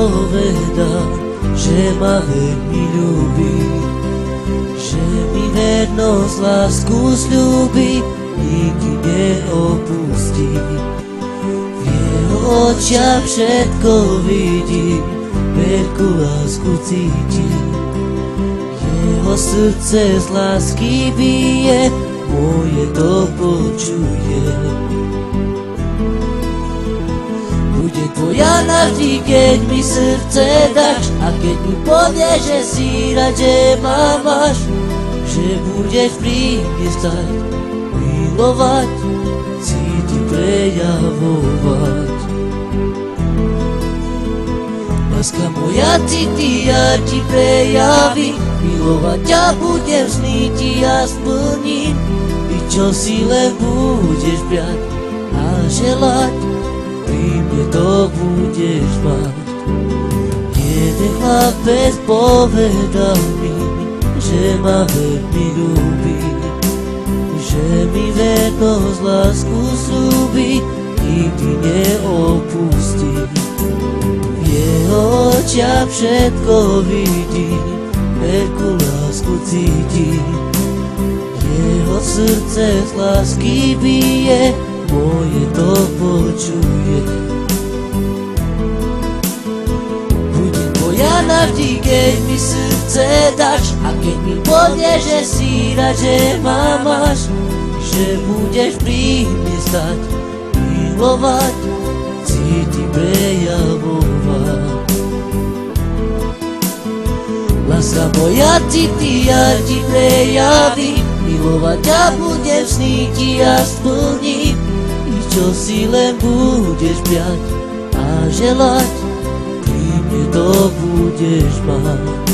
povedal, že ma veľmi ľúbi, že mi vernosť, lásku sľúbi, nikdy neopustí. V jeho očiach všetko vidím, veľkú lásku cítim. Jeho srdce z lásky bije, moje to počuje. Bude tvoja navždy, keď mi srdce dáš, a keď mi povieš, že si rád, že ma máš, že budeš pri mne stať, milovať, cítiť, prejavovať. Láska moja, cíti, ja ti prejavím, milovať ťa budem, sny ti ja splním, i čo si len budeš priať a želať, pri mne to budeš mať. Jeden chlapec povedal mi, že ma veľmi ľúbi, že mi vernosť, lásku sľúbi, nikdy neopustí. V jeho očiach všetko vidím, veľkú lásku cítim. Jeho srdce z lásky bije, moje to počuje. Budem tvoja navždy, keď mi srdce dáš, a keď mi povieš, že si rád, že ma máš, že budeš pri mne stať, milovať, cítiť, prejavovať. Láska moja, cíti, ja ti prejavím, milovať ťa budem, sny ti ja splním, i čo si len budeš priať a želať, pri mne to budeš mať.